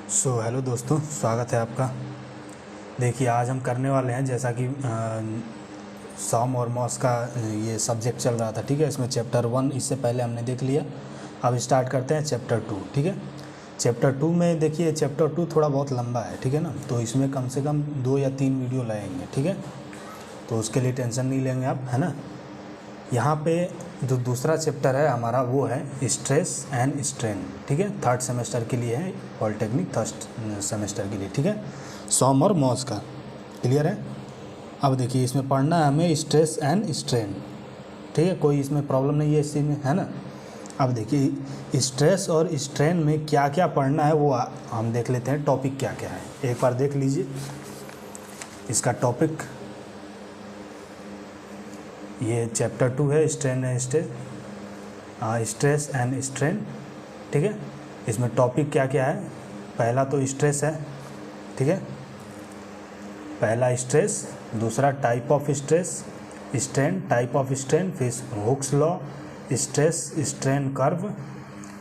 Hello दोस्तों, स्वागत है आपका। देखिए, आज हम करने वाले हैं जैसा कि सॉम और मॉस का ये सब्जेक्ट चल रहा था, ठीक है। इसमें चैप्टर 1 इससे पहले हमने देख लिया। अब स्टार्ट करते हैं चैप्टर 2, ठीक है। चैप्टर 2 में देखिए, चैप्टर 2 थोड़ा बहुत लंबा है, ठीक है ना। तो इसमें कम से कम 2 या 3 वीडियो लगेंगे, ठीक है। तो उसके लिए टेंशन नहीं लेंगे आप, है ना। यहाँ पे जो दूसरा चैप्टर है हमारा वो है स्ट्रेस एंड स्ट्रेन, ठीक है। थर्ड सेमेस्टर के लिए है, पॉलिटेक्निक थर्ड सेमेस्टर के लिए, ठीक है। सॉम और मॉस का क्लियर है। अब देखिए, इसमें पढ़ना है हमें स्ट्रेस एंड स्ट्रेन, ठीक है। कोई इसमें प्रॉब्लम नहीं है इस चीज़ में, है ना। अब देखिए, स्ट्रेस और स्ट्रेन में क्या क्या पढ़ना है वो हम देख लेते हैं। टॉपिक क्या क्या है एक बार देख लीजिए इसका टॉपिक। ये चैप्टर 2 है, strain and stress and strain, ठीक है। इसमें टॉपिक क्या क्या है। पहला तो स्ट्रेस है, ठीक है। पहला स्ट्रेस, दूसरा type of stress, strain, type of strain, फिर Hooke's law, stress strain curve,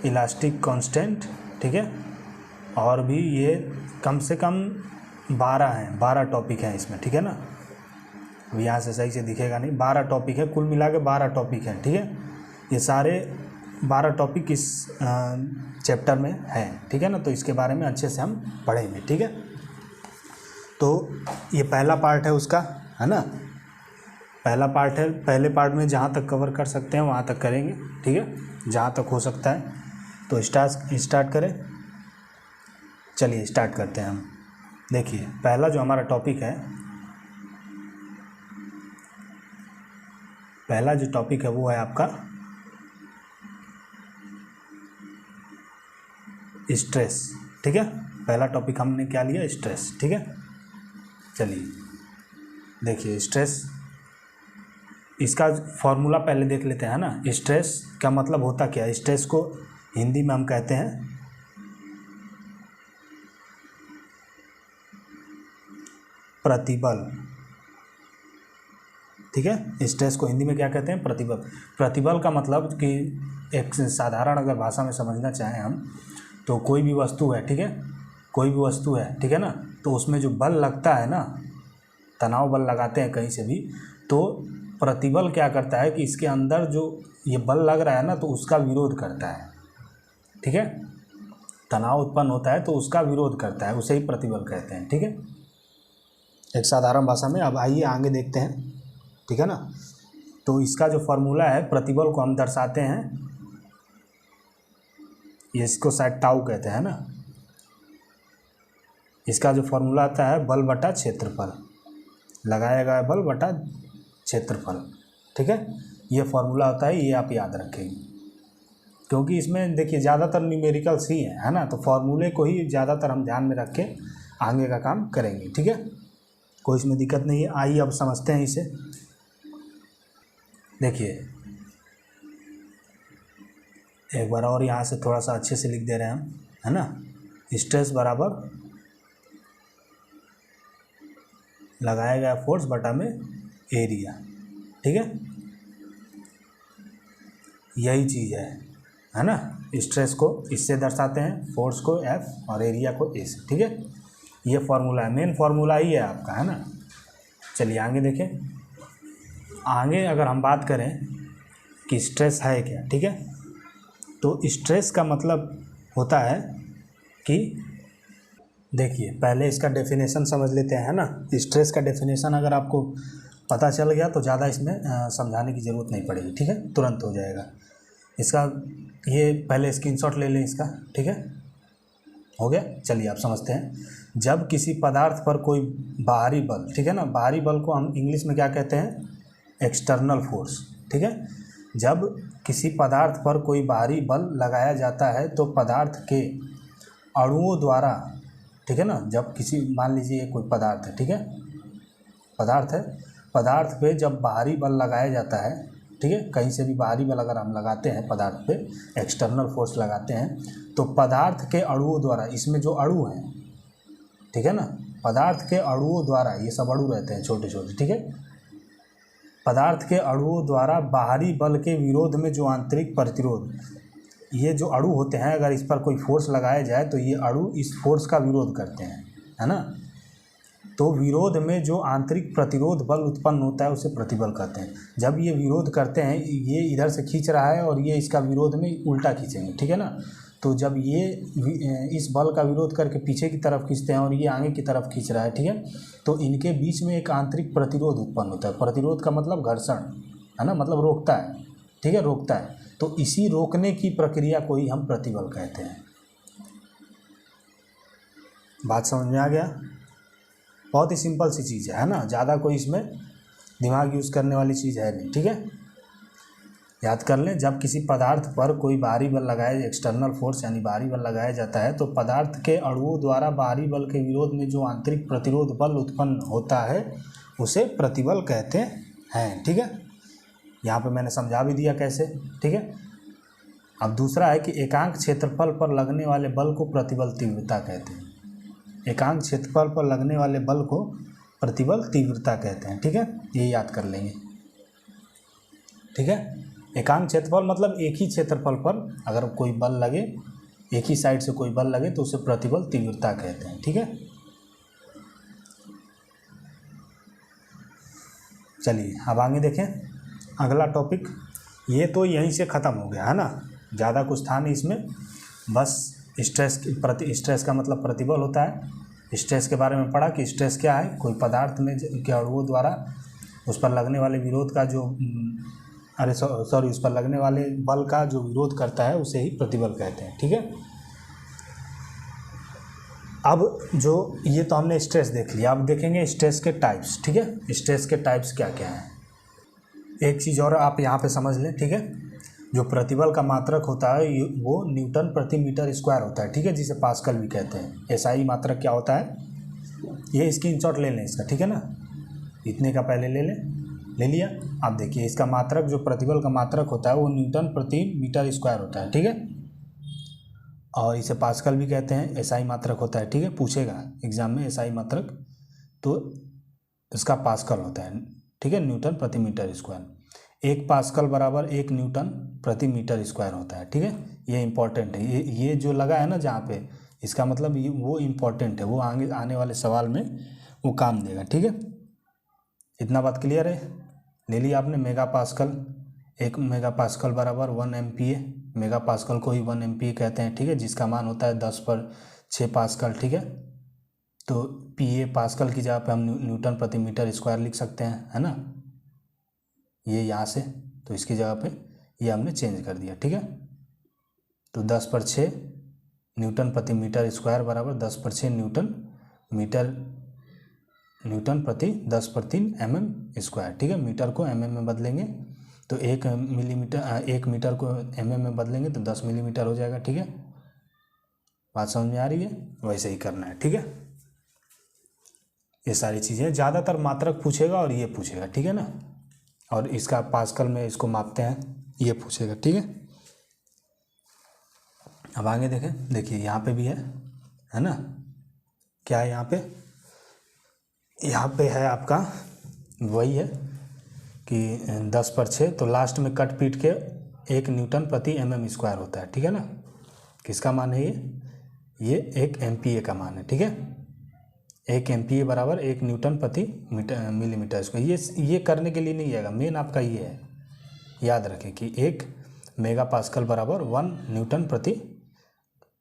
elastic constant, ठीक है। और भी ये कम से कम 12 हैं, 12 टॉपिक हैं इसमें, ठीक है ना। अब यहाँ से सही से दिखेगा नहीं, 12 टॉपिक है, कुल मिला के 12 टॉपिक हैं, ठीक है। ये सारे 12 टॉपिक इस चैप्टर में हैं, ठीक है ना। तो इसके बारे में अच्छे से हम पढ़ेंगे, ठीक है। तो ये पहला पार्ट है उसका, है ना। पहला पार्ट है, पहले पार्ट में जहाँ तक कवर कर सकते हैं वहाँ तक करेंगे, ठीक है, जहाँ तक हो सकता है। तो स्टार्ट करें। चलिए स्टार्ट करते हैं हम। देखिए, पहला जो हमारा टॉपिक है, पहला जो टॉपिक है वो है आपका स्ट्रेस, ठीक है। पहला टॉपिक हमने क्या लिया, स्ट्रेस, ठीक है। चलिए देखिए, स्ट्रेस, इसका फॉर्मूला पहले देख लेते हैं ना। स्ट्रेस का मतलब होता क्या है। स्ट्रेस को हिंदी में हम कहते हैं प्रतिबल, ठीक है। स्ट्रेस को हिंदी में क्या कहते हैं, प्रतिबल। प्रतिबल का मतलब कि एक साधारण अगर भाषा में समझना चाहें हम, तो कोई भी वस्तु है, ठीक है, कोई भी वस्तु है, ठीक है ना। तो उसमें जो बल लगता है ना, तनाव बल लगाते हैं कहीं से भी, तो प्रतिबल क्या करता है कि इसके अंदर जो ये बल लग रहा है ना, तो उसका विरोध करता है, ठीक है। तनाव उत्पन्न होता है तो उसका विरोध करता है, उसे ही प्रतिबल कहते हैं, ठीक है, एक साधारण भाषा में। अब आइए आगे देखते हैं, ठीक है ना। तो इसका जो फॉर्मूला है, प्रतिबल को हम दर्शाते हैं, इसको शायद टाउ कहते हैं ना। इसका जो फॉर्मूला आता है बल बटा क्षेत्रफल, लगाया गया बल बटा क्षेत्रफल, ठीक है। ये फॉर्मूला होता है, ये आप याद रखेंगे, क्योंकि इसमें देखिए ज़्यादातर न्यूमेरिकल्स ही है ना। तो फॉर्मूले को ही ज़्यादातर हम ध्यान में रख के आगे का काम करेंगे, ठीक है। कोई इसमें दिक्कत नहीं है। आइए अब समझते हैं इसे। देखिए, एक बार और यहाँ से थोड़ा सा अच्छे से लिख दे रहे हैं हम, है ना। स्ट्रेस बराबर लगाया गया फोर्स बटा में एरिया, ठीक है, यही चीज़ है ना। स्ट्रेस को इससे दर्शाते हैं, फोर्स को F और एरिया को A से, ठीक है। ये फार्मूला है, मेन फार्मूला ही है आपका, है ना। चलिए आगे देखें। आगे अगर हम बात करें कि स्ट्रेस है क्या, ठीक है, तो स्ट्रेस का मतलब होता है कि देखिए, पहले इसका डेफिनेशन समझ लेते हैं, है ना। स्ट्रेस का डेफिनेशन अगर आपको पता चल गया तो ज़्यादा इसमें समझाने की ज़रूरत नहीं पड़ेगी, ठीक है, तुरंत हो जाएगा इसका। ये पहले स्क्रीनशॉट ले लें इसका, ठीक है, हो गया। चलिए आप समझते हैं। जब किसी पदार्थ पर कोई बाहरी बल, ठीक है ना, बाहरी बल को हम इंग्लिश में क्या कहते हैं, एक्सटर्नल फोर्स, ठीक है। जब किसी पदार्थ पर कोई बाहरी बल लगाया जाता है तो पदार्थ के अणुओं द्वारा, ठीक है ना, जब किसी, मान लीजिए कोई पदार्थ है, ठीक है, पदार्थ है, पदार्थ पे जब बाहरी बल लगाया जाता है, ठीक है, कहीं से भी बाहरी बल अगर हम लगाते हैं पदार्थ पे, एक्सटर्नल फोर्स लगाते हैं, तो पदार्थ के अणुओं द्वारा, इसमें जो अणु हैं, ठीक है ना, पदार्थ के अणुओं द्वारा, ये सब अणु रहते हैं छोटे छोटे, ठीक है, पदार्थ के अणुओं द्वारा बाहरी बल के विरोध में जो आंतरिक प्रतिरोध, ये जो अणु होते हैं, अगर इस पर कोई फोर्स लगाया जाए तो ये अणु इस फोर्स का विरोध करते हैं, है ना। तो विरोध में जो आंतरिक प्रतिरोध बल उत्पन्न होता है उसे प्रतिबल कहते हैं। जब ये विरोध करते हैं, ये इधर से खींच रहा है और ये इसका विरोध में उल्टा खींचेंगे, ठीक है ना। तो जब ये इस बल का विरोध करके पीछे की तरफ खींचते हैं और ये आगे की तरफ खींच रहा है, ठीक है, तो इनके बीच में एक आंतरिक प्रतिरोध उत्पन्न होता है। प्रतिरोध का मतलब घर्षण, है ना, मतलब रोकता है, ठीक है, रोकता है। तो इसी रोकने की प्रक्रिया को ही हम प्रतिबल कहते हैं। बात समझ में आ गया? बहुत ही सिंपल सी चीज़ है ना, ज़्यादा कोई इसमें दिमाग यूज़ करने वाली चीज़ है नहीं, ठीक है। याद कर लें, जब किसी पदार्थ पर कोई बाहरी बल लगाया, एक्सटर्नल फोर्स यानी बाहरी बल लगाया जाता है, तो पदार्थ के अणुओं द्वारा बाहरी बल के विरोध में जो आंतरिक प्रतिरोध बल उत्पन्न होता है उसे प्रतिबल कहते हैं, ठीक है। यहाँ पे मैंने समझा भी दिया कैसे, ठीक है। अब दूसरा है कि एकांक क्षेत्रफल पर लगने वाले बल को प्रतिबल तीव्रता कहते हैं। एकांक क्षेत्रफल पर लगने वाले बल को प्रतिबल तीव्रता कहते हैं, ठीक है, ये याद कर लेंगे, ठीक है। एकांक क्षेत्रफल मतलब एक ही क्षेत्रफल पर अगर कोई बल लगे, एक ही साइड से कोई बल लगे तो उसे प्रतिबल तीव्रता कहते हैं, ठीक है। चलिए अब आगे देखें अगला टॉपिक। ये तो यहीं से ख़त्म हो गया, है ना, ज़्यादा कुछ था नहीं इसमें, बस स्ट्रेस का मतलब प्रतिबल होता है। स्ट्रेस के बारे में पढ़ा कि स्ट्रेस क्या है, कोई पदार्थ में के अणुओं द्वारा उस पर लगने वाले विरोध का जो उस पर लगने वाले बल का जो विरोध करता है उसे ही प्रतिबल कहते हैं, ठीक है। अब जो ये तो हमने स्ट्रेस देख लिया, अब देखेंगे स्ट्रेस के टाइप्स, ठीक है। स्ट्रेस के टाइप्स क्या क्या हैं। एक चीज़ और आप यहाँ पे समझ लें, ठीक है, जो प्रतिबल का मात्रक होता है वो न्यूटन प्रति मीटर स्क्वायर होता है, ठीक है, जिसे पास्कल भी कहते हैं। एसआई मात्रक क्या होता है, ये स्क्रीनशॉट ले लें इसका, ठीक है ना, इतने का पहले ले लिया। अब देखिए इसका मात्रक, जो प्रतिबल का मात्रक होता है वो न्यूटन प्रति मीटर स्क्वायर होता है, ठीक है, और इसे पास्कल भी कहते हैं। एसआई मात्रक होता है, ठीक है, पूछेगा एग्जाम में एसआई मात्रक, तो इसका पास्कल होता है, ठीक है, न्यूटन प्रति मीटर स्क्वायर। एक पास्कल बराबर 1 न्यूटन प्रति मीटर स्क्वायर होता है, ठीक है। ये इंपॉर्टेंट है, ये जो लगा है ना जहाँ पे, इसका मतलब ये वो इम्पॉर्टेंट है, वो आगे आने वाले सवाल में वो काम देगा, ठीक है। इतना बात क्लियर है। ले लिया आपने मेगा पास्कल, 1 मेगा पास्कल बराबर 1 MPa। मेगा पास्कल को ही 1 MPa कहते हैं, ठीक है, जिसका मान होता है 10/6 पास्कल, ठीक है। तो PA पास्कल की जगह पे हम न्यूटन प्रति मीटर स्क्वायर लिख सकते हैं, है ना, ये यहाँ से, तो इसकी जगह पे ये हमने चेंज कर दिया, ठीक है। तो 10/6 न्यूटन प्रति मीटर स्क्वायर बराबर 10/6 न्यूटन प्रति 10/3 mm स्क्वायर, ठीक है। मीटर को mm में बदलेंगे तो 1 मीटर को mm में बदलेंगे तो 10 मिलीमीटर हो जाएगा, ठीक है। बात समझ में आ रही है? वैसे ही करना है, ठीक है। ये सारी चीज़ें ज़्यादातर मात्रक पूछेगा और ये पूछेगा, ठीक है ना, और इसका पास्कल में इसको मापते हैं, ये पूछेगा, ठीक है। अब आगे देखें, देखिए यहाँ पे भी है ना, क्या है यहाँ पे है आपका वही है कि 10/6, तो लास्ट में कट पीट के 1 न्यूटन प्रति mm स्क्वायर होता है, ठीक है ना। किसका मान है ये 1 MPa का मान है, ठीक है। 1 MPa बराबर 1 न्यूटन प्रति मिलीमीटर स्क्वायर। ये करने के लिए नहीं आएगा, मेन आपका ये है, याद रखें कि 1 मेगा पास्कल बराबर 1 न्यूटन प्रति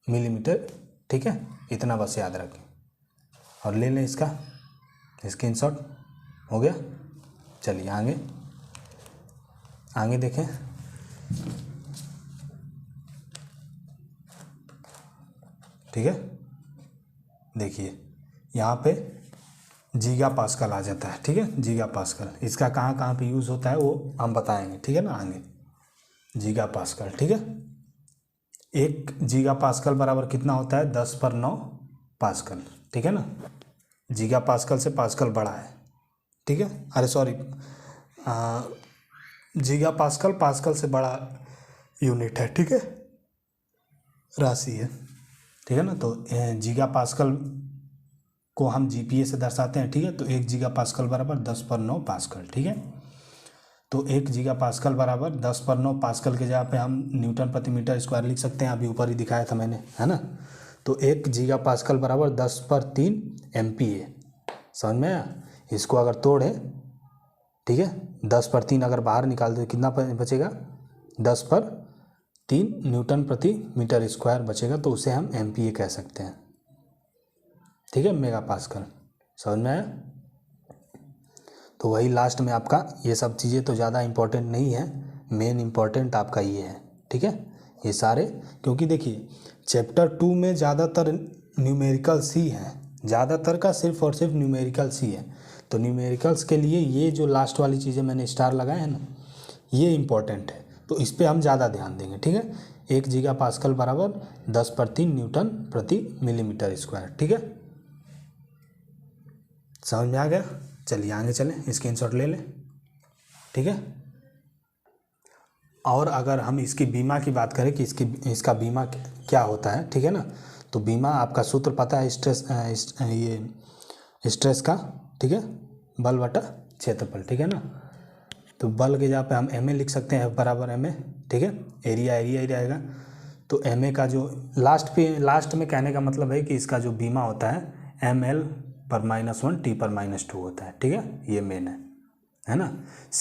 मिलीमीटर, ठीक है, इतना बस याद रखें और ले लें इसका स्क्रीनशॉट। हो गया। चलिए आगे देखें। ठीक है, देखिए यहाँ पे गीगा पास्कल आ जाता है, ठीक है, गीगा पास्कल। इसका कहाँ पे यूज़ होता है वो हम बताएंगे, ठीक है ना, आगे। गीगा पास्कल, ठीक है। 1 गीगा पास्कल बराबर कितना होता है 10/9 पास्कल, ठीक है ना। गीगा पास्कल से पास्कल बड़ा है, ठीक है, अरे सॉरी, गीगा पास्कल पास्कल से बड़ा यूनिट है, ठीक है, राशि है, ठीक है ना। तो गीगा पास्कल को हम GPa से दर्शाते हैं, ठीक है। तो 1 गीगा पास्कल बराबर 10/9 पास्कल, ठीक है। तो 1 गीगा पास्कल बराबर 10/9 पास्कल के जगह पे हम न्यूटन प्रति मीटर स्क्वायर लिख सकते हैं, अभी ऊपर ही दिखाया था मैंने, है ना। तो 1 गीगा पास्कल बराबर 10/3 MPa, समझ में आया। इसको अगर तोड़े, ठीक है, 10/3 अगर बाहर निकाल दे कितना बचेगा, 10/3 न्यूटन प्रति मीटर स्क्वायर बचेगा, तो उसे हम MPa कह सकते हैं, ठीक है, मेगा पास्कल, समझ में आया। तो वही लास्ट में आपका ये सब चीज़ें तो ज़्यादा इम्पोर्टेंट नहीं है, मेन इम्पोर्टेंट आपका ये है, ठीक है, ये सारे, क्योंकि देखिए चैप्टर 2 में ज़्यादातर न्यूमेरिकल्स ही हैं, ज़्यादातर का सिर्फ और सिर्फ न्यूमेरिकल्स ही है। तो न्यूमेरिकल्स के लिए ये जो लास्ट वाली चीज़ें मैंने स्टार लगाए हैं ना, ये इम्पोर्टेंट है, तो इस पर हम ज़्यादा ध्यान देंगे, ठीक है। 1 गीगा पास्कल बराबर 10/3 न्यूटन प्रति मिलीमीटर स्क्वायर, ठीक है, समझ में आ गया। चलिए आगे चलें, स्क्रीनशॉट ले लें, ठीक है। और अगर हम इसकी बीमा की बात करें कि इसका बीमा क्या होता है, ठीक है ना, तो बीमा आपका सूत्र पता है, स्ट्रेस का, ठीक है, बल बटा क्षेत्रफल, ठीक है ना। तो बल के जगह पे हम MA लिख सकते हैं, F बराबर MA, ठीक है, एरिया ही रहेगा। तो MA का जो लास्ट में कहने का मतलब है कि इसका जो बीमा होता है ml/-1 t/-2 होता है, ठीक है, ये मेन है ना।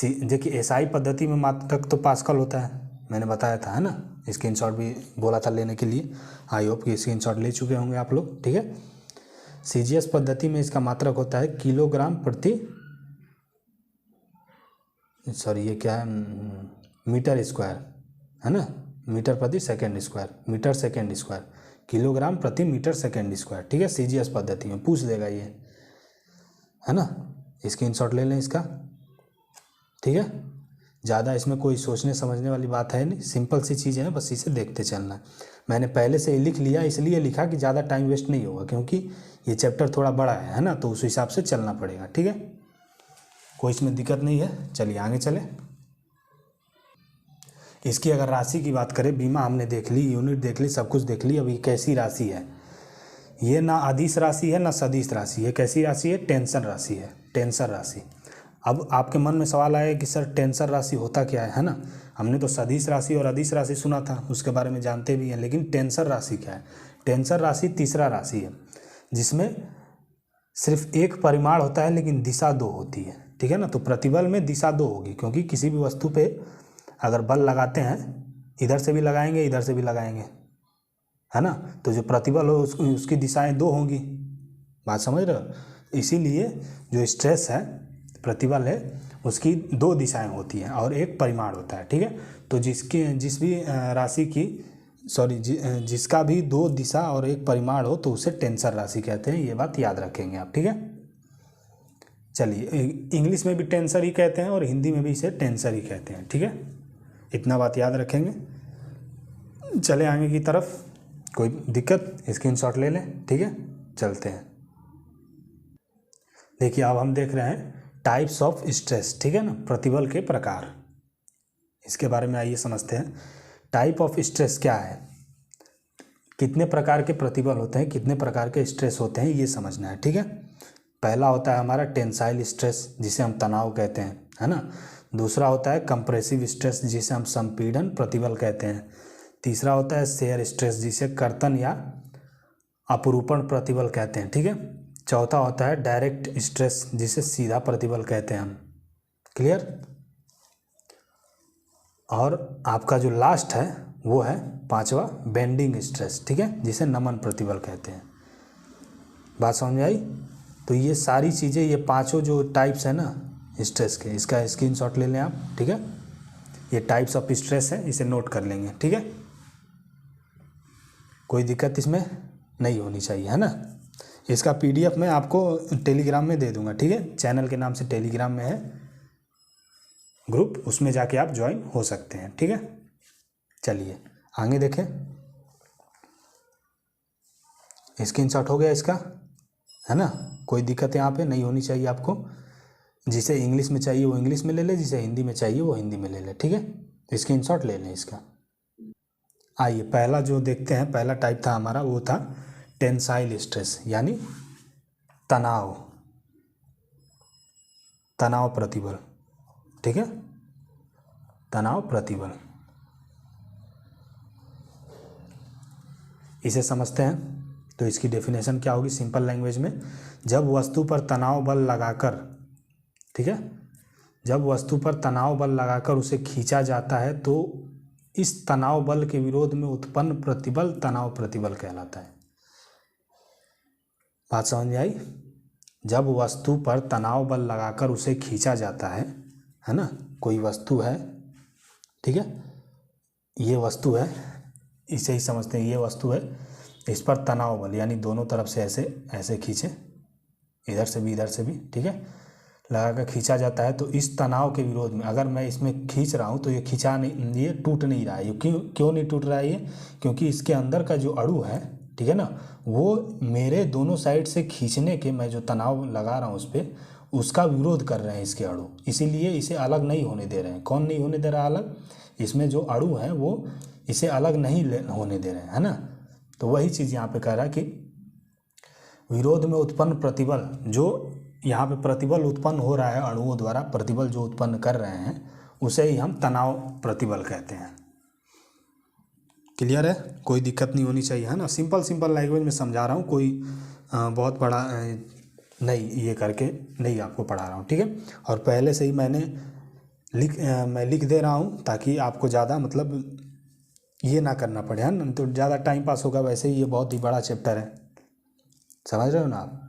देखिए SI पद्धति में मात्रक तो पास्कल होता है, मैंने बताया था, है ना, स्क्रीनशॉट भी बोला था लेने के लिए, आई होप कि स्क्रीनशॉट ले चुके होंगे आप लोग, ठीक है। CGS पद्धति में इसका मात्रक होता है किलोग्राम प्रति, सॉरी ये क्या है, मीटर स्क्वायर, है ना, मीटर प्रति second square, metre second square, kilogram प्रति मीटर सेकेंड स्क्वायर, ठीक है, CGS पद्धति में पूछ देगा ये, है ना। स्क्रीनशॉट ले लें इसका, ठीक है। ज़्यादा इसमें कोई सोचने समझने वाली बात है नहीं, सिंपल सी चीज़ें हैं, बस इसे देखते चलना है। मैंने पहले से ही लिख लिया, इसलिए लिखा कि ज़्यादा टाइम वेस्ट नहीं होगा, क्योंकि ये चैप्टर थोड़ा बड़ा है ना, तो उस हिसाब से चलना पड़ेगा, ठीक है, कोई इसमें दिक्कत नहीं है। चलिए आगे चले। इसकी अगर राशि की बात करें, बीमा हमने देख ली, यूनिट देख ली, सब कुछ देख ली। अब ये कैसी राशि है, ये ना अदिश राशि है ना सदिश राशि, ये कैसी राशि है, टेंसर राशि है, टेंसर राशि। अब आपके मन में सवाल आया कि सर टेंसर राशि होता क्या है ना। हमने तो सदिश राशि और अदिश राशि सुना था, उसके बारे में जानते भी हैं, लेकिन टेंसर राशि क्या है। टेंसर राशि तीसरा राशि है जिसमें सिर्फ एक परिमाण होता है लेकिन दिशा दो होती है, ठीक है ना। तो प्रतिबल में दिशा दो होगी, क्योंकि किसी भी वस्तु पे अगर बल लगाते हैं, इधर से भी लगाएंगे इधर से भी लगाएंगे, है ना, तो जो प्रतिबल हो उसकी दिशाएं दो होंगी, बात समझ रहे हो। इसीलिए जो स्ट्रेस है, प्रतिबल है, उसकी दो दिशाएं होती हैं और एक परिमाण होता है, ठीक है। तो जिस भी राशि की जिसका भी दो दिशा और एक परिमाण हो तो उसे टेंसर राशि कहते हैं, ये बात याद रखेंगे आप, ठीक है। चलिए इंग्लिश में भी टेंसर ही कहते हैं और हिंदी में भी इसे टेंसर ही कहते हैं, ठीक है, इतना बात याद रखेंगे। चले आगे की तरफ, कोई दिक्कत, स्क्रीनशॉट ले लें, ठीक है, चलते हैं। देखिए अब हम देख रहे हैं टाइप्स ऑफ स्ट्रेस, ठीक है ना, प्रतिबल के प्रकार, इसके बारे में आइए समझते हैं। टाइप ऑफ स्ट्रेस क्या है, कितने प्रकार के प्रतिबल होते हैं, कितने प्रकार के स्ट्रेस होते हैं, ये समझना है, ठीक है। पहला होता है हमारा टेंसाइल स्ट्रेस, जिसे हम तनाव कहते हैं, है ना। दूसरा होता है कंप्रेसिव स्ट्रेस, जिसे हम संपीड़न प्रतिबल कहते हैं। तीसरा होता है शेयर स्ट्रेस, जिसे कर्तन या अपरूपण प्रतिबल कहते हैं, ठीक है। चौथा होता है डायरेक्ट स्ट्रेस, जिसे सीधा प्रतिबल कहते हैं हम, क्लियर। और आपका जो लास्ट है वो है पांचवा बेंडिंग स्ट्रेस, ठीक है, जिसे नमन प्रतिबल कहते हैं। बात समझ में आई। तो ये सारी चीज़ें, ये पांचों जो टाइप्स है ना स्ट्रेस के, इसका स्क्रीनशॉट ले लें आप, ठीक है। ये टाइप्स ऑफ स्ट्रेस है, इसे नोट कर लेंगे, ठीक है, कोई दिक्कत इसमें नहीं होनी चाहिए, है ना। इसका PDF मैं आपको टेलीग्राम में दे दूंगा, ठीक है, चैनल के नाम से टेलीग्राम में है ग्रुप, उसमें जाके आप ज्वाइन हो सकते हैं, ठीक है। चलिए आगे देखें, स्क्रीनशॉट हो गया इसका, है ना, कोई दिक्कत यहाँ पे नहीं होनी चाहिए आपको। जिसे इंग्लिश में चाहिए वो इंग्लिश में ले ले, जिसे हिंदी में चाहिए वो हिंदी में ले ले, ठीक है, स्क्रीनशॉट ले लें इसका। आइए पहला जो देखते हैं, पहला टाइप था हमारा, वो था टेंसाइल स्ट्रेस, यानी तनाव प्रतिबल, ठीक है। तनाव प्रतिबल। इसे समझते हैं तो इसकी डेफिनेशन क्या होगी सिंपल लैंग्वेज में, जब वस्तु पर तनाव बल लगाकर, ठीक है, जब वस्तु पर तनाव बल लगाकर उसे खींचा जाता है तो इस तनाव बल के विरोध में उत्पन्न प्रतिबल तनाव प्रतिबल कहलाता है। बात समझ में आई? जब वस्तु पर तनाव बल लगाकर उसे खींचा जाता है ना, कोई वस्तु है, ठीक है, ये वस्तु है, इसे ही समझते हैं, ये वस्तु है, इस पर तनाव बल यानी दोनों तरफ से ऐसे ऐसे खींचे, इधर से भी इधर से भी, ठीक है, लगाकर खींचा जाता है तो इस तनाव के विरोध में अगर मैं इसमें खींच रहा हूँ तो ये खींचा नहीं, ये टूट नहीं रहा है। ये क्यों नहीं टूट रहा है ये? क्योंकि इसके अंदर का जो अणु है, ठीक है ना, वो मेरे दोनों साइड से खींचने के, मैं जो तनाव लगा रहा हूँ उस पर, उसका विरोध कर रहे हैं इसके अणु, इसीलिए इसे अलग नहीं होने दे रहे हैं। कौन नहीं होने दे रहा अलग? इसमें जो अणु है वो इसे अलग नहीं होने दे रहे हैं, है ना। तो वही चीज़ यहाँ पे कह रहा है कि विरोध में उत्पन्न प्रतिबल, जो यहाँ पे प्रतिबल उत्पन्न हो रहा है अणुओं द्वारा, प्रतिबल जो उत्पन्न कर रहे हैं उसे ही हम तनाव प्रतिबल कहते हैं। क्लियर है? कोई दिक्कत नहीं होनी चाहिए, है ना। सिंपल लैंग्वेज में समझा रहा हूँ, कोई बहुत बड़ा नहीं ये करके नहीं आपको पढ़ा रहा हूँ, ठीक है। और पहले से ही मैं लिख दे रहा हूँ ताकि आपको ज़्यादा मतलब ये ना करना पड़े, है ना, तो ज़्यादा टाइम पास होगा। वैसे ही ये बहुत ही बड़ा चैप्टर है, समझ रहे हो ना आप।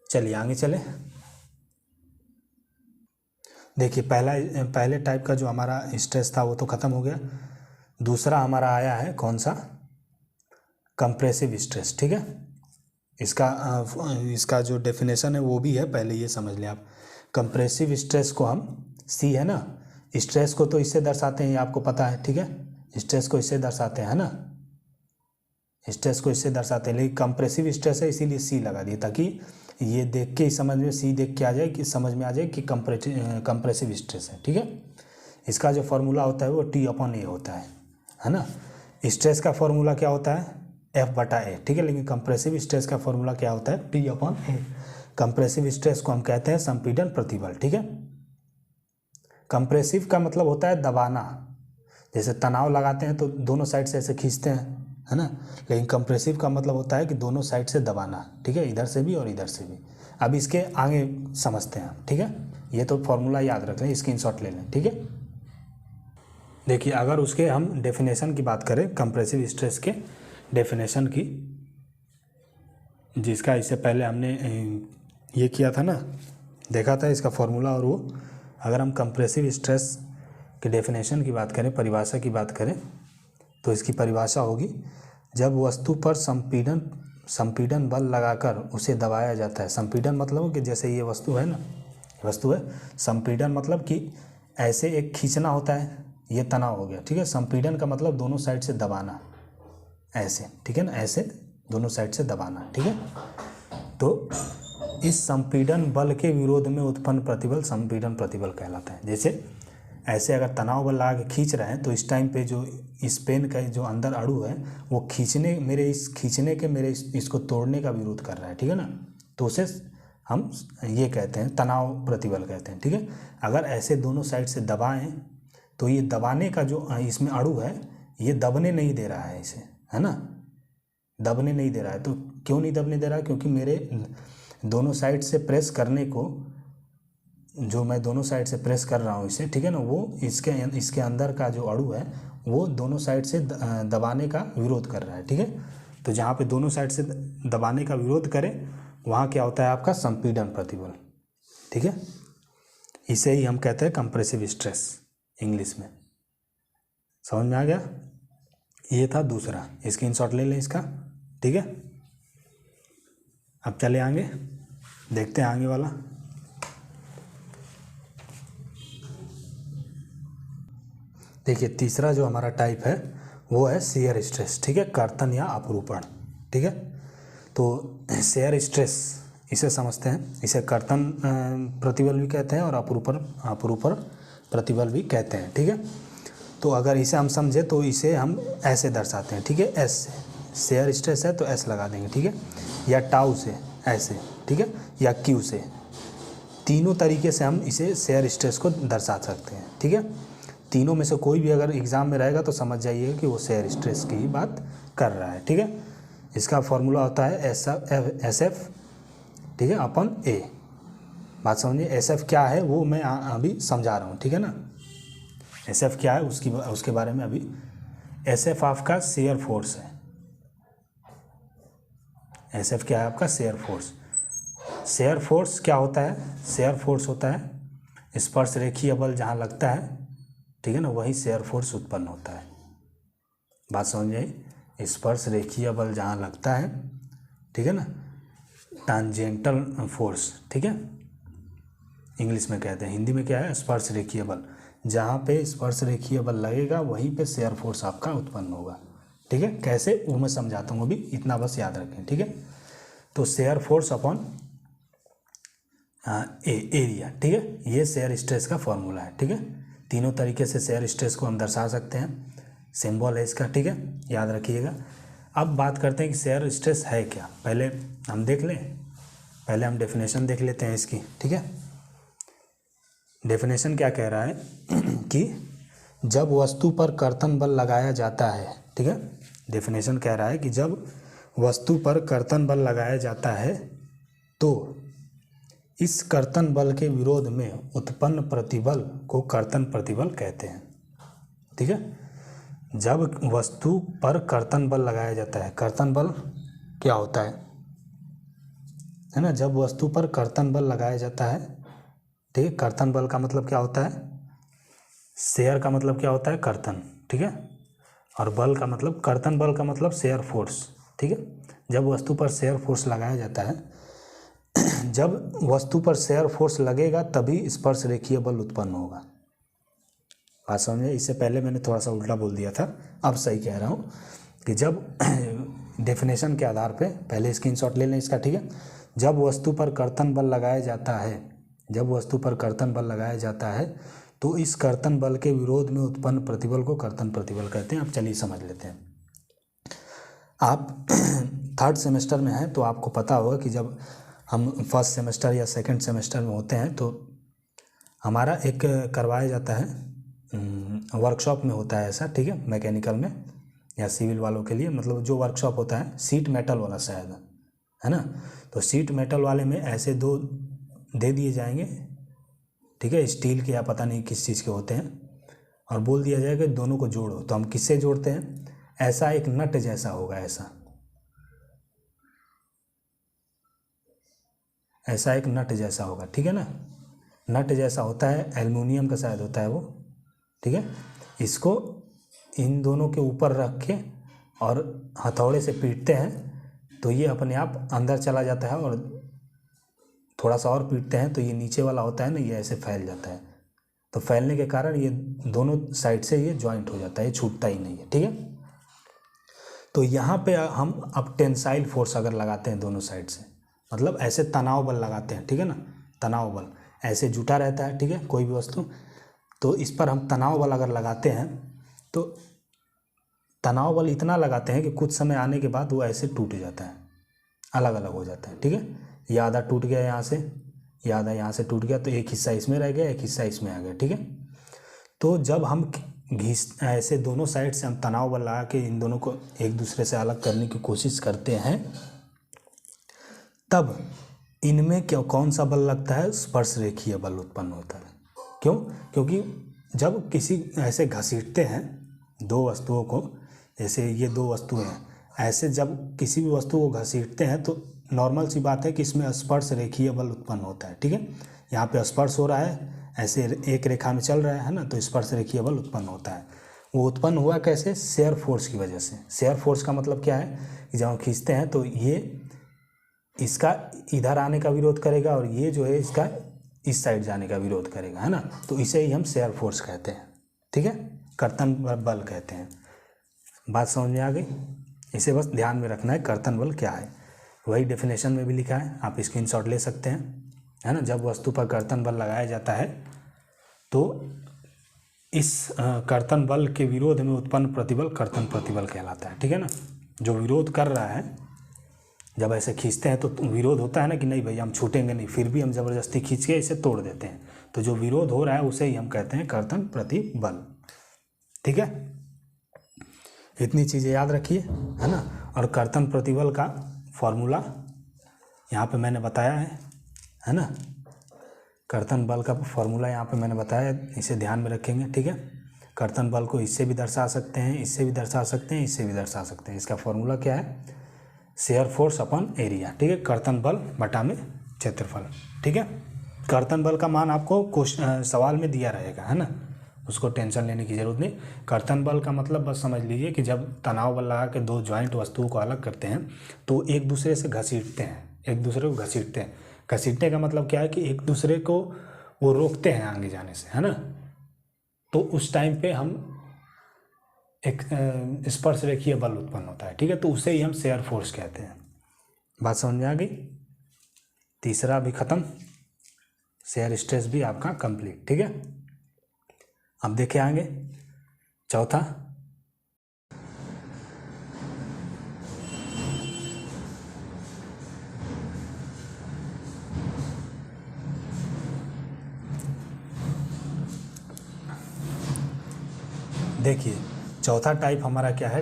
चलिए आगे चले। देखिए पहले टाइप का जो हमारा स्ट्रेस था वो तो ख़त्म हो गया। दूसरा हमारा आया है कौन सा? कंप्रेसिव स्ट्रेस, ठीक है। इसका जो डेफिनेशन है वो भी है, पहले ये समझ लें आप। कंप्रेसिव स्ट्रेस को हम सी है ना, स्ट्रेस को तो इससे दर्शाते हैं, ये आपको पता है, ठीक है। स्ट्रेस को इससे दर्शाते हैं, है ना, स्ट्रेस को इससे दर्शाते हैं, लेकिन कंप्रेसिव स्ट्रेस है इसीलिए सी लगा दिए ताकि ये देख के ही समझ में, सी देख के आ जाए कि समझ में आ जाए कि कंप्रेसिव स्ट्रेस है, ठीक है। इसका जो फॉर्मूला होता है वो T/A होता है ना। स्ट्रेस का फॉर्मूला क्या होता है? F/A, ठीक है। लेकिन कंप्रेसिव स्ट्रेस का फॉर्मूला क्या होता है? T/A। कंप्रेसिव स्ट्रेस को हम कहते हैं संपीड़न प्रतिबल, ठीक है। कंप्रेसिव का मतलब होता है दबाना, जैसे तनाव लगाते हैं तो दोनों साइड से ऐसे खींचते हैं, है ना। लेकिन कंप्रेसिव का मतलब होता है कि दोनों साइड से दबाना, ठीक है, इधर से भी और इधर से भी। अब इसके आगे समझते हैं, ठीक है। ये तो फॉर्मूला याद रख लें, स्क्रीनशॉट ले लें, ठीक है। देखिए अगर उसके हम डेफिनेशन की बात करें, कंप्रेसिव स्ट्रेस के डेफिनेशन की, जिसका इससे पहले हमने ये किया था ना, देखा था इसका फॉर्मूला, और वो अगर हम कंप्रेसिव स्ट्रेस के डेफिनेशन की बात करें, परिभाषा की बात करें, तो इसकी परिभाषा होगी जब वस्तु पर संपीड़न बल लगाकर उसे दबाया जाता है। संपीड़न मतलब कि जैसे ये वस्तु है ना, वस्तु है, संपीड़न मतलब कि ऐसे एक खींचना होता है, ये तनाव हो गया, ठीक है। संपीड़न का मतलब दोनों साइड से दबाना, ऐसे, ठीक है ना, ऐसे दोनों साइड से दबाना, ठीक है। तो इस संपीड़न बल के विरोध में उत्पन्न प्रतिबल संपीड़न प्रतिबल कहलाता है। जैसे ऐसे अगर तनाव बल लगा के खींच रहे हैं तो इस टाइम पे जो इस पेन का जो अंदर अणु है वो खींचने के मेरे इसको तोड़ने का विरोध कर रहा है, ठीक है ना, तो उसे हम ये कहते हैं तनाव प्रतिबल कहते हैं, ठीक है। अगर ऐसे दोनों साइड से दबाएं तो ये दबाने का जो इसमें अणु है ये दबने नहीं दे रहा है इसे, है ना, दबने नहीं दे रहा है। तो क्यों नहीं दबने दे रहा है? क्योंकि मेरे दोनों साइड से प्रेस करने को, जो मैं दोनों साइड से प्रेस कर रहा हूँ इसे, ठीक है ना, वो इसके अंदर का जो अणु है वो दोनों साइड से दबाने का विरोध कर रहा है, ठीक है। तो जहाँ पे दोनों साइड से दबाने का विरोध करे वहाँ क्या होता है आपका संपीड़न प्रतिबल, ठीक है। इसे ही हम कहते हैं कंप्रेसिव स्ट्रेस इंग्लिश में। समझ में आ गया? ये था दूसरा, स्क्रीनशॉट ले लें इसका, ठीक है। अब चले आगे, देखते हैं आगे वाला। देखिए तीसरा जो हमारा टाइप है वो है शियर स्ट्रेस, ठीक है, कर्तन या अपरूपण, ठीक है। तो शियर स्ट्रेस इसे समझते हैं, इसे कर्तन प्रतिबल भी कहते हैं और अपरूपण प्रतिबल भी कहते हैं, ठीक है। तो अगर इसे हम समझे तो इसे हम ऐसे दर्शाते हैं, ठीक है, एस से। शियर स्ट्रेस है तो एस लगा देंगे, ठीक है, या टाउ से ऐसे, ठीक है, या क्यू से। तीनों तरीके से हम इसे शियर स्ट्रेस को दर्शा सकते हैं, ठीक है। तीनों में से कोई भी अगर एग्ज़ाम में रहेगा तो समझ जाइएगा कि वो शेयर स्ट्रेस की ही बात कर रहा है, ठीक है। इसका फॉर्मूला होता है एस एफ, ठीक है, अपन ए। बात समझिए, एस एफ क्या है वो मैं अभी समझा रहा हूँ, ठीक है ना। एस एफ क्या है उसके बारे में अभी। एस एफ आपका शेयर फोर्स है। एस एफ क्या है आपका? Shear force. शेयर फोर्स क्या होता है? शेयर फोर्स होता है स्पर्श रेखीय बल जहाँ लगता है, ठीक है ना, वही शेयर फोर्स उत्पन्न होता है। बात समझ आई? स्पर्श रेखीय बल जहाँ लगता है, ठीक है ना, टांजेंटल फोर्स, ठीक है, इंग्लिश में कहते हैं, हिंदी में क्या है? स्पर्श रेखीय बल। जहाँ पे स्पर्श रेखीय बल लगेगा वहीं पे शेयर फोर्स आपका उत्पन्न होगा, ठीक है। कैसे वो मैं समझाता हूँ अभी, इतना बस याद रखें, ठीक है। तो शेयर फोर्स अपॉन एरिया, ठीक है, ये शेयर स्ट्रेस का फॉर्मूला है, ठीक है। तीनों तरीके से शेयर स्ट्रेस को हम दर्शा सकते हैं, सिंबल है इसका, ठीक है, याद रखिएगा। अब बात करते हैं कि शेयर स्ट्रेस है क्या। पहले हम देख लें, पहले हम डेफिनेशन देख लेते हैं इसकी, ठीक है। डेफिनेशन क्या कह रहा है कि जब वस्तु पर कर्तन बल लगाया जाता है, ठीक है, डेफिनेशन कह रहा है कि जब वस्तु पर कर्तन बल लगाया जाता है तो इस कर्तन बल के विरोध में उत्पन्न प्रतिबल को कर्तन प्रतिबल कहते हैं, ठीक है। जब वस्तु पर कर्तन बल लगाया जाता है, कर्तन बल क्या होता है ना, जब वस्तु पर कर्तन बल लगाया जाता है, ठीक है, कर्तन बल का मतलब क्या होता है? शेयर का मतलब क्या होता है? कर्तन, ठीक है, और बल का मतलब, कर्तन बल का मतलब शेयर फोर्स, ठीक है। जब वस्तु पर शेयर फोर्स लगाया जाता है, जब वस्तु पर शेयर फोर्स लगेगा तभी स्पर्श रेखीय बल उत्पन्न होगा। बात समझिए, इससे पहले मैंने थोड़ा सा उल्टा बोल दिया था, अब सही कह रहा हूँ कि जब डेफिनेशन के आधार पे, पहले स्क्रीनशॉट ले लें इसका, ठीक है। जब वस्तु पर कर्तन बल लगाया जाता है, जब वस्तु पर कर्तन बल लगाया जाता है तो इस कर्तन बल के विरोध में उत्पन्न प्रतिबल को कर्तन प्रतिबल कहते हैं। अब चलिए समझ लेते हैं। आप थर्ड सेमेस्टर में हैं तो आपको पता होगा कि जब हम फर्स्ट सेमेस्टर या सेकंड सेमेस्टर में होते हैं तो हमारा एक करवाया जाता है, वर्कशॉप में होता है ऐसा, ठीक है, मैकेनिकल में या सिविल वालों के लिए, मतलब जो वर्कशॉप होता है सीट मेटल वाला शायद, है ना। तो सीट मेटल वाले में ऐसे दो दे दिए जाएंगे, ठीक है, स्टील के या पता नहीं किस चीज़ के होते हैं, और बोल दिया जाएगा दोनों को जोड़ो। तो हम किससे जोड़ते हैं? ऐसा एक नट जैसा होगा, ऐसा एक नट जैसा होगा, ठीक है ना, नट जैसा होता है, एल्युमिनियम का शायद होता है वो, ठीक है। इसको इन दोनों के ऊपर रख के और हथौड़े से पीटते हैं तो ये अपने आप अंदर चला जाता है, और थोड़ा सा और पीटते हैं तो ये नीचे वाला होता है ना, ये ऐसे फैल जाता है। तो फैलने के कारण ये दोनों साइड से ये जॉइंट हो जाता है, ये छूटता ही नहीं है, ठीक है। तो यहाँ पे हम अब टेंसाइल फोर्स अगर लगाते हैं दोनों साइड से, मतलब ऐसे तनाव बल लगाते हैं, ठीक है ना, तनाव बल ऐसे जुटा रहता है, ठीक है, कोई भी वस्तु, तो इस पर हम तनाव बल अगर लगाते हैं तो तनाव बल इतना लगाते हैं कि कुछ समय आने के बाद वो ऐसे टूट जाता है, अलग अलग हो जाता है, ठीक है। ये आधा टूट गया यहाँ से, ये आधा यहाँ से टूट गया, तो एक हिस्सा इसमें रह गया, एक हिस्सा इसमें आ गया, ठीक है। तो जब हम ऐसे दोनों साइड से हम तनाव बल लगा के इन दोनों को एक दूसरे से अलग करने की कोशिश करते हैं, तब इनमें कौन सा बल लगता है? स्पर्श रेखीय बल उत्पन्न होता है। क्यों? क्योंकि जब किसी ऐसे घसीटते हैं दो वस्तुओं को, जैसे ये दो वस्तुएं हैं, ऐसे जब किसी भी वस्तु को घसीटते हैं तो नॉर्मल सी बात है कि इसमें स्पर्श रेखीय बल उत्पन्न होता है, ठीक है। यहाँ पे स्पर्श हो रहा है, ऐसे एक रेखा में चल रहा है ना, तो स्पर्श रेखीय बल उत्पन्न होता है। वो उत्पन्न हुआ कैसे? शेयर फोर्स की वजह से। शेयर फोर्स का मतलब क्या है कि जब हम खींचते हैं तो ये इसका इधर आने का विरोध करेगा और ये जो है इसका इस साइड जाने का विरोध करेगा, है ना। तो इसे ही हम शेयर फोर्स कहते हैं, ठीक है, कर्तन बल कहते हैं। बात समझ में आ गई? इसे बस ध्यान में रखना है, कर्तन बल क्या है, वही डेफिनेशन में भी लिखा है, आप स्क्रीनशॉट ले सकते हैं, है ना। जब वस्तु पर कर्तन बल लगाया जाता है तो इस कर्तन बल के विरोध में उत्पन्न प्रतिबल कर्तन प्रतिबल कहलाता है, ठीक है ना। जो विरोध कर रहा है, जब ऐसे खींचते हैं तो विरोध होता है ना कि नहीं भैया हम छूटेंगे नहीं, फिर भी हम ज़बरदस्ती खींच के इसे तोड़ देते हैं, तो जो विरोध हो रहा है उसे ही हम कहते हैं कर्तन प्रतिबल, ठीक है, इतनी चीज़ें याद रखिए, है ना। और कर्तन प्रतिबल का फॉर्मूला यहाँ पे मैंने बताया है ना। कर्तन बल का फॉर्मूला यहाँ पे मैंने बताया, इसे ध्यान में रखेंगे, ठीक है। कर्तन बल को इससे भी दर्शा सकते हैं, इससे भी दर्शा सकते हैं, इससे भी दर्शा सकते हैं। इसका फॉर्मूला क्या है? शेयर फोर्स अपन एरिया, ठीक है। कर्तन बल बटा में क्षेत्रफल, ठीक है। कर्तन बल का मान आपको सवाल में दिया रहेगा, है ना, उसको टेंशन लेने की जरूरत नहीं। कर्तन बल का मतलब बस समझ लीजिए कि जब तनाव बल लगा के दो ज्वाइंट वस्तुओं को अलग करते हैं तो एक दूसरे से घसीटते हैं, एक दूसरे को घसीटते हैं। घसीटने का मतलब क्या है कि एक दूसरे को वो रोकते हैं आगे जाने से, है ना। तो उस टाइम पे हम एक स्पर्श रेखीय बल उत्पन्न होता है, ठीक है। तो उसे ही हम शेयर फोर्स कहते हैं। बात समझ में आ गई? तीसरा भी खत्म, शेयर स्ट्रेस भी आपका कंप्लीट, ठीक है। अब देखें आगे चौथा, देखिए चौथा टाइप हमारा क्या है?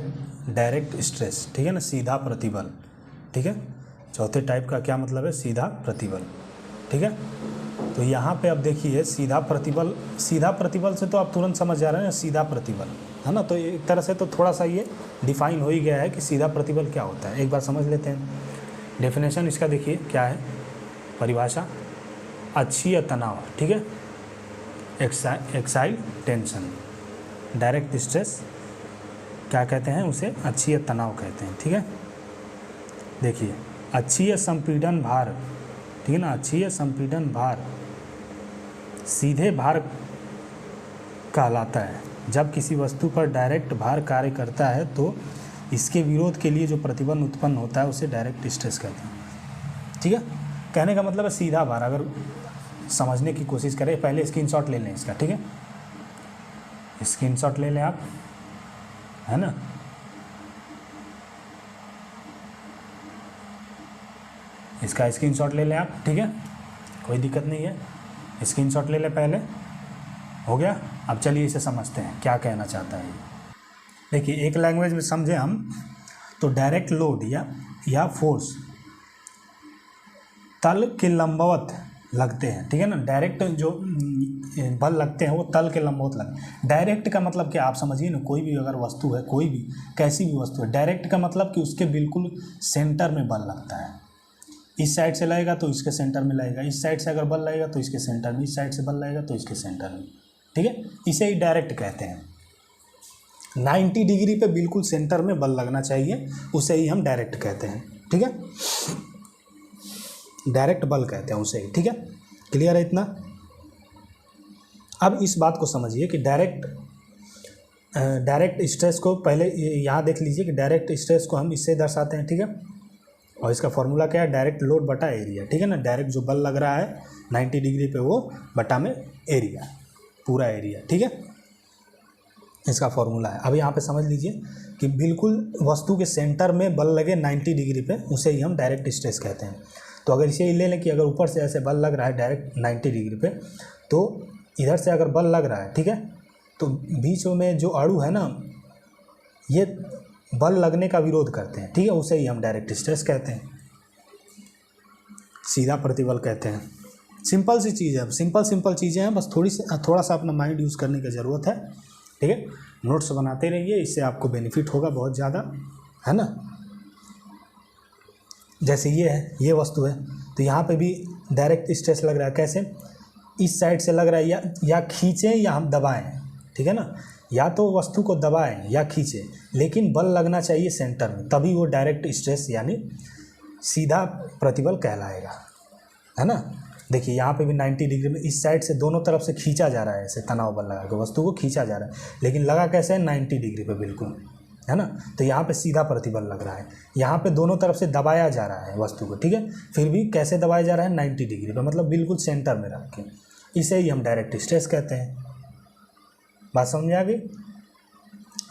डायरेक्ट स्ट्रेस, ठीक है ना, सीधा प्रतिबल, ठीक है। चौथे टाइप का क्या मतलब है? सीधा प्रतिबल, ठीक है। तो यहाँ पे अब देखिए सीधा प्रतिबल, सीधा प्रतिबल से तो आप तुरंत समझ जा रहे हैं ना, सीधा प्रतिबल, है ना। तो एक तरह से तो थोड़ा सा ये डिफाइन हो ही गया है कि सीधा प्रतिबल क्या होता है। एक बार समझ लेते हैं डेफिनेशन इसका। देखिए क्या है परिभाषा? अक्षीय तनाव, ठीक है, एक्साइल टेंशन। डायरेक्ट स्ट्रेस क्या कहते हैं? उसे अक्षीय तनाव कहते हैं, ठीक है। देखिए अक्षीय संपीड़न भार, ठीक है ना, अक्षीय संपीड़न भार सीधे भार कहलाता है। जब किसी वस्तु पर डायरेक्ट भार कार्य करता है तो इसके विरोध के लिए जो प्रतिबल उत्पन्न होता है उसे डायरेक्ट स्ट्रेस कहते हैं, ठीक है। कहने का मतलब है सीधा भार। अगर समझने की कोशिश करें, पहले स्क्रीनशॉट ले लें इसका, ठीक है, स्क्रीनशॉट ले लें आप, है ना। इसका स्क्रीनशॉट ले लें आप, ठीक है, कोई दिक्कत नहीं है, स्क्रीनशॉट ले लें पहले। हो गया? अब चलिए इसे समझते हैं क्या कहना चाहता है। देखिए एक लैंग्वेज में समझे हम तो डायरेक्ट लोड या फोर्स तल के लंबवत लगते हैं, ठीक है ना। डायरेक्ट जो बल लगते हैं वो तल के लंबवत लगते हैं। डायरेक्ट का मतलब क्या आप समझिए ना, कोई भी अगर वस्तु है, कोई भी कैसी भी वस्तु है, डायरेक्ट का मतलब कि उसके बिल्कुल सेंटर में बल लगता है। इस साइड से लगेगा तो इसके सेंटर में लगेगा, इस साइड से अगर बल लगेगा तो इसके सेंटर में, इस साइड से बल लगेगा तो इसके सेंटर में, ठीक है। इसे ही डायरेक्ट कहते हैं। 90 डिग्री पे बिल्कुल सेंटर में बल लगना चाहिए, उसे ही हम डायरेक्ट कहते हैं, ठीक है। डायरेक्ट बल कहते हैं उसे ही, ठीक है। क्लियर है इतना? अब इस बात को समझिए कि डायरेक्ट स्ट्रेस को पहले यहाँ देख लीजिए कि डायरेक्ट स्ट्रेस को हम इससे दर्शाते हैं, ठीक है। और इसका फॉर्मूला क्या है? डायरेक्ट लोड बटा एरिया, ठीक है ना। डायरेक्ट जो बल लग रहा है 90 डिग्री पे वो बटा में एरिया, पूरा एरिया, ठीक है। इसका फॉर्मूला है। अब यहाँ पे समझ लीजिए कि बिल्कुल वस्तु के सेंटर में बल लगे 90 डिग्री पे, उसे ही हम डायरेक्ट स्ट्रेस कहते हैं। तो अगर इसे ले लें कि अगर ऊपर से ऐसे बल लग रहा है डायरेक्ट 90 डिग्री पे, तो इधर से अगर बल लग रहा है, ठीक है, तो बीच में जो अणु है ना, ये बल लगने का विरोध करते हैं, ठीक है, उसे ही हम डायरेक्ट स्ट्रेस कहते हैं, सीधा प्रतिबल कहते हैं। सिंपल सी चीज़ है, सिंपल चीज़ें हैं, बस थोड़ा सा अपना माइंड यूज़ करने की ज़रूरत है, ठीक है। नोट्स बनाते रहिए, इससे आपको बेनिफिट होगा बहुत ज़्यादा, है ना। जैसे ये है, ये वस्तु है, तो यहाँ पे भी डायरेक्ट स्ट्रेस लग रहा है। कैसे? इस साइड से लग रहा है, या खींचें या हम दबाएं, ठीक है ना। या तो वस्तु को दबाएं या खींचें, लेकिन बल लगना चाहिए सेंटर में, तभी वो डायरेक्ट स्ट्रेस यानी सीधा प्रतिबल कहलाएगा, है ना। देखिए यहाँ पे भी 90 डिग्री में इस साइड से दोनों तरफ से खींचा जा रहा है, ऐसे तनाव बल लगा के वस्तु को खींचा जा रहा है, लेकिन लगा कैसे है? 90 डिग्री पे बिल्कुल, है ना। तो यहाँ पे सीधा प्रतिबल लग रहा है, यहाँ पे दोनों तरफ से दबाया जा रहा है वस्तु को, ठीक है। फिर भी कैसे दबाया जा रहा है? 90 डिग्री पे, मतलब बिल्कुल सेंटर में रख के, इसे ही हम डायरेक्ट स्ट्रेस कहते हैं। बात समझ में आ गई?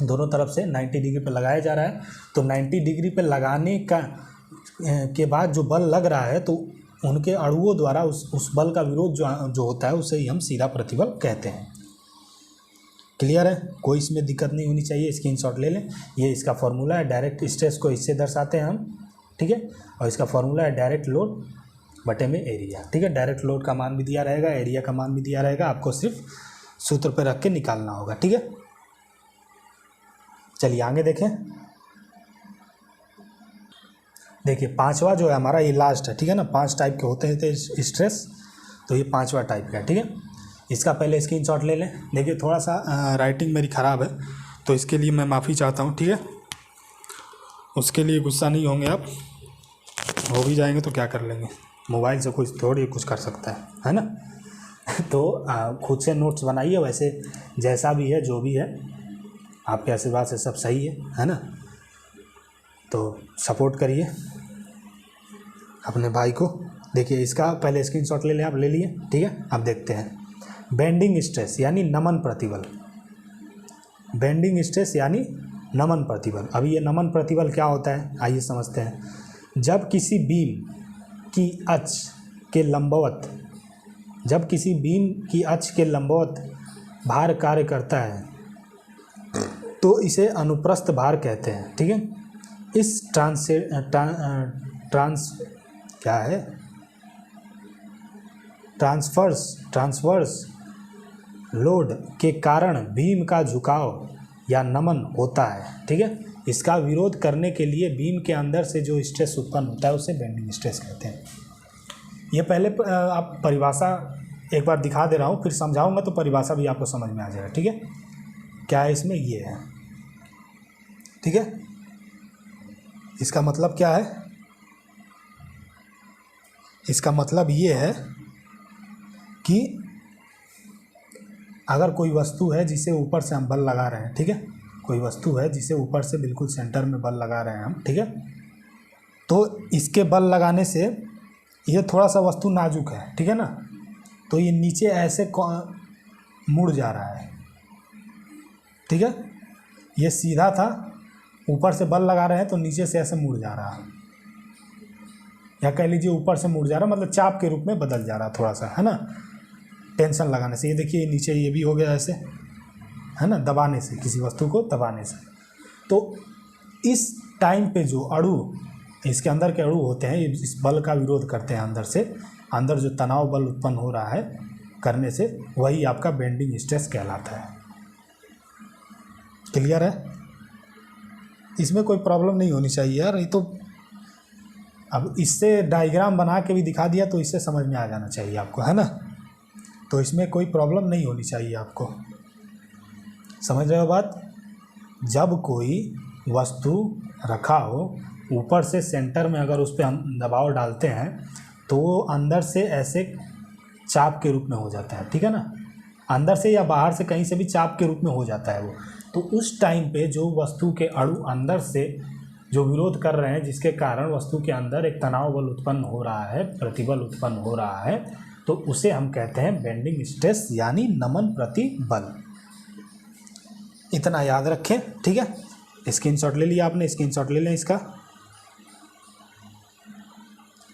दोनों तरफ से 90 डिग्री पे लगाया जा रहा है, तो 90 डिग्री पे लगाने के बाद जो बल लग रहा है, तो उनके अणुओं द्वारा उस बल का विरोध जो होता है, उसे ही हम सीधा प्रतिबल कहते हैं। क्लियर है, कोई इसमें दिक्कत नहीं होनी चाहिए, स्क्रीनशॉट ले लें। ये इसका फॉर्मूला है, डायरेक्ट स्ट्रेस को इससे दर्शाते हैं हम, ठीक है। और इसका फॉर्मूला है डायरेक्ट लोड बटे में एरिया, ठीक है। डायरेक्ट लोड का मान भी दिया रहेगा, एरिया का मान भी दिया रहेगा, आपको सिर्फ सूत्र पर रख के निकालना होगा, ठीक है। चलिए आगे देखें। देखिए पांचवा जो है हमारा ये लास्ट है, ठीक है ना। 5 टाइप के होते हैं स्ट्रेस, तो ये 5वां टाइप का है, ठीक है। इसका पहले स्क्रीनशॉट ले लें। देखिए थोड़ा सा राइटिंग मेरी ख़राब है, तो इसके लिए मैं माफ़ी चाहता हूँ, ठीक है। उसके लिए गुस्सा नहीं होंगे आप, हो भी जाएंगे तो क्या कर लेंगे, मोबाइल से कुछ थोड़ी कुछ कर सकता है ना। तो खुद से नोट्स बनाइए, वैसे जैसा भी है जो भी है आपके आशीर्वाद से सब सही है ना। तो सपोर्ट करिए अपने भाई को। देखिए इसका पहले स्क्रीनशॉट ले लें, आप ले लिए, ठीक है। अब देखते हैं बेंडिंग स्ट्रेस यानी नमन प्रतिबल। बेंडिंग स्ट्रेस यानी नमन प्रतिबल। अब ये नमन प्रतिबल क्या होता है, आइए समझते हैं। जब किसी बीम की अक्ष के लंबवत भार कार्य करता है तो इसे अनुप्रस्थ भार कहते हैं, ठीक है। इस ट्रांसवर्स लोड के कारण बीम का झुकाव या नमन होता है, ठीक है। इसका विरोध करने के लिए बीम के अंदर से जो स्ट्रेस उत्पन्न होता है उसे बेंडिंग स्ट्रेस कहते हैं। ये पहले आप परिभाषा एक बार दिखा दे रहा हूँ, फिर समझाऊंगा तो परिभाषा भी आपको समझ में आ जाएगा, ठीक है। क्या है इसमें, ये है, ठीक है। इसका मतलब क्या है, इसका मतलब ये है कि अगर कोई वस्तु है जिसे ऊपर से हम बल लगा रहे हैं, ठीक है। कोई वस्तु है जिसे ऊपर से बिल्कुल सेंटर में बल लगा रहे हैं हम, ठीक है। तो इसके बल लगाने से ये थोड़ा सा वस्तु नाजुक है, ठीक है ना। तो ये नीचे ऐसे मुड़ जा रहा है, ठीक है। ये सीधा था, ऊपर से बल लगा रहे हैं तो नीचे से ऐसे मुड़ जा रहा है, या कह लीजिए ऊपर से मुड़ जा रहा है, मतलब चाप के रूप में बदल जा रहा है थोड़ा सा, है ना, टेंशन लगाने से। ये देखिए नीचे ये भी हो गया ऐसे, है ना, दबाने से, किसी वस्तु को दबाने से। तो इस टाइम पे जो अणु, इसके अंदर के अणु होते हैं, इस बल का विरोध करते हैं अंदर से, अंदर जो तनाव बल उत्पन्न हो रहा है करने से, वही आपका बेंडिंग स्ट्रेस कहलाता है। क्लियर है, इसमें कोई प्रॉब्लम नहीं होनी चाहिए यार। ये तो अब इससे डायग्राम बना के भी दिखा दिया तो इससे समझ में आ जाना चाहिए आपको, है ना। तो इसमें कोई प्रॉब्लम नहीं होनी चाहिए आपको, समझ रहे हो बात। जब कोई वस्तु रखा हो, ऊपर से सेंटर में अगर उस पर दबाव डालते हैं तो वो अंदर से ऐसे चाप के रूप में हो जाता है, ठीक है ना। अंदर से या बाहर से कहीं से भी चाप के रूप में हो जाता है वो। तो उस टाइम पे जो वस्तु के अणु अंदर से जो विरोध कर रहे हैं, जिसके कारण वस्तु के अंदर एक तनाव बल उत्पन्न हो रहा है, प्रतिबल उत्पन्न हो रहा है, तो उसे हम कहते हैं बेंडिंग स्ट्रेस यानी नमन प्रतिबल। इतना याद रखें, ठीक है। स्क्रीनशॉट ले लिया आपने, स्क्रीनशॉट ले लें इसका,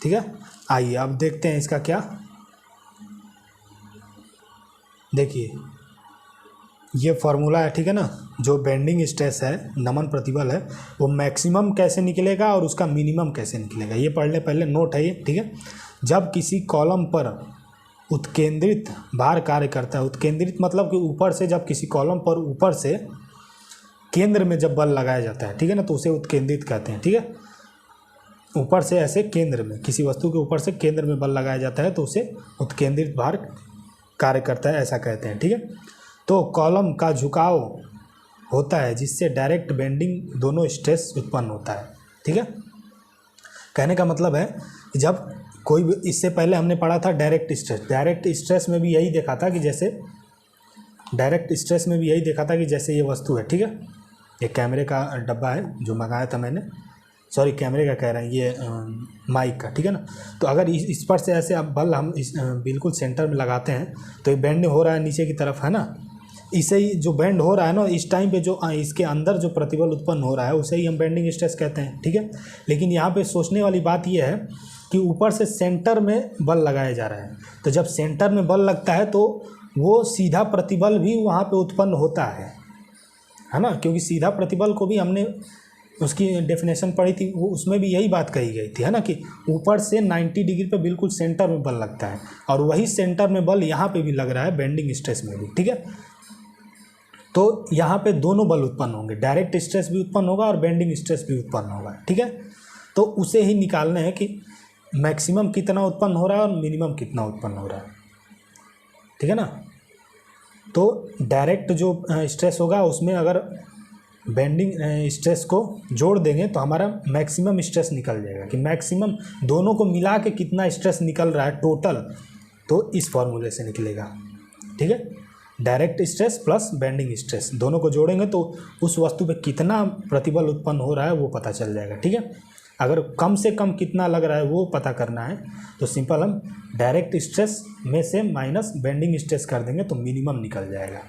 ठीक है। आइए अब देखते हैं इसका क्या। देखिए ये फॉर्मूला है, ठीक है ना। जो बेंडिंग स्ट्रेस है, नमन प्रतिबल है, वो मैक्सिमम कैसे निकलेगा और उसका मिनिमम कैसे निकलेगा, ये पढ़ ले पहले, नोट है ये, ठीक है। जब किसी कॉलम पर उत्केंद्रित भार कार्य करता है, उत्केंद्रित मतलब कि ऊपर से, जब किसी कॉलम पर ऊपर से केंद्र में जब बल लगाया जाता है, ठीक है ना, तो उसे उत्केंद्रित कहते हैं, ठीक है। ऊपर से ऐसे केंद्र में, किसी वस्तु के ऊपर से केंद्र में बल लगाया जाता है तो उसे उत्केंद्रित भार कार्य करता है, ऐसा कहते हैं, ठीक है। तो कॉलम का झुकाव होता है जिससे डायरेक्ट बेंडिंग दोनों स्ट्रेस उत्पन्न होता है, ठीक है। कहने का मतलब है जब कोई, इससे पहले हमने पढ़ा था डायरेक्ट स्ट्रेस। डायरेक्ट स्ट्रेस में भी यही देखा था कि जैसे, डायरेक्ट स्ट्रेस में भी यही देखा था कि जैसे ये वस्तु है, ठीक है। ये कैमरे का डब्बा है जो मंगाया था मैंने, सॉरी कैमरे का कह रहे हैं, ये माइक का, ठीक है ना। तो अगर इस पर से ऐसे अब बल हम इस बिल्कुल सेंटर में लगाते हैं तो ये बेंड हो रहा है नीचे की तरफ, है ना। इसे ही जो बेंड हो रहा है ना, इस टाइम पे जो इसके अंदर जो प्रतिबल उत्पन्न हो रहा है उसे ही हम बेंडिंग स्ट्रेस कहते हैं, ठीक है। लेकिन यहाँ पे सोचने वाली बात यह है कि ऊपर से सेंटर में बल लगाया जा रहा है, तो जब सेंटर में बल लगता है तो वो सीधा प्रतिबल भी वहाँ पे उत्पन्न होता है ना, क्योंकि सीधा प्रतिबल को भी हमने उसकी डेफिनेशन पढ़ी थी, वो उसमें भी यही बात कही गई थी, है ना, कि ऊपर से 90 डिग्री पे बिल्कुल सेंटर में बल लगता है, और वही सेंटर में बल यहाँ पे भी लग रहा है बेंडिंग स्ट्रेस में भी, ठीक है। तो यहाँ पे दोनों बल उत्पन्न होंगे, डायरेक्ट स्ट्रेस भी उत्पन्न होगा और बेंडिंग स्ट्रेस भी उत्पन्न होगा, ठीक है। तो उसे ही निकालना है कि मैक्सिमम कितना उत्पन्न हो रहा है और मिनिमम कितना उत्पन्न हो रहा है, ठीक है ना। तो डायरेक्ट जो स्ट्रेस होगा उसमें अगर बेंडिंग स्ट्रेस को जोड़ देंगे तो हमारा मैक्सिमम स्ट्रेस निकल जाएगा, कि मैक्सिमम दोनों को मिला के कितना स्ट्रेस निकल रहा है टोटल, तो इस फॉर्मूले से निकलेगा, ठीक है। Direct stress plus bending stress दोनों को जोड़ेंगे तो उस वस्तु पे कितना प्रतिबल उत्पन्न हो रहा है वो पता चल जाएगा, ठीक है। अगर कम से कम कितना लग रहा है वो पता करना है तो सिंपल हम डायरेक्ट स्ट्रेस में से माइनस बेंडिंग स्ट्रेस कर देंगे तो मिनिमम निकल जाएगा।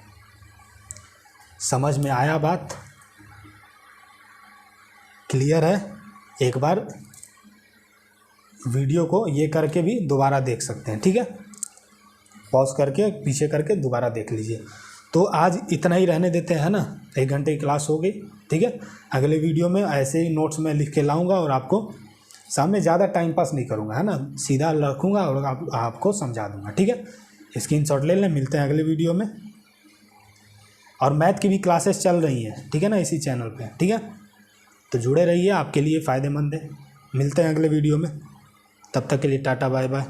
समझ में आया बात? क्लियर है? एक बार वीडियो को ये करके भी दोबारा देख सकते हैं, ठीक है। पॉज करके पीछे करके दोबारा देख लीजिए। तो आज इतना ही रहने देते हैं ना, 1 घंटे की क्लास हो गई, ठीक है। अगले वीडियो में ऐसे ही नोट्स में लिख के लाऊंगा और आपको सामने ज़्यादा टाइम पास नहीं करूँगा, है ना, सीधा रखूँगा और आपको समझा दूँगा, ठीक है। स्क्रीनशॉट ले लें, मिलते हैं अगले वीडियो में। और मैथ की भी क्लासेस चल रही हैं, ठीक है ना, इसी चैनल पे, ठीक है। तो जुड़े रहिए, आपके लिए फ़ायदेमंद है। मिलते हैं अगले वीडियो में, तब तक के लिए टाटा बाय बाय।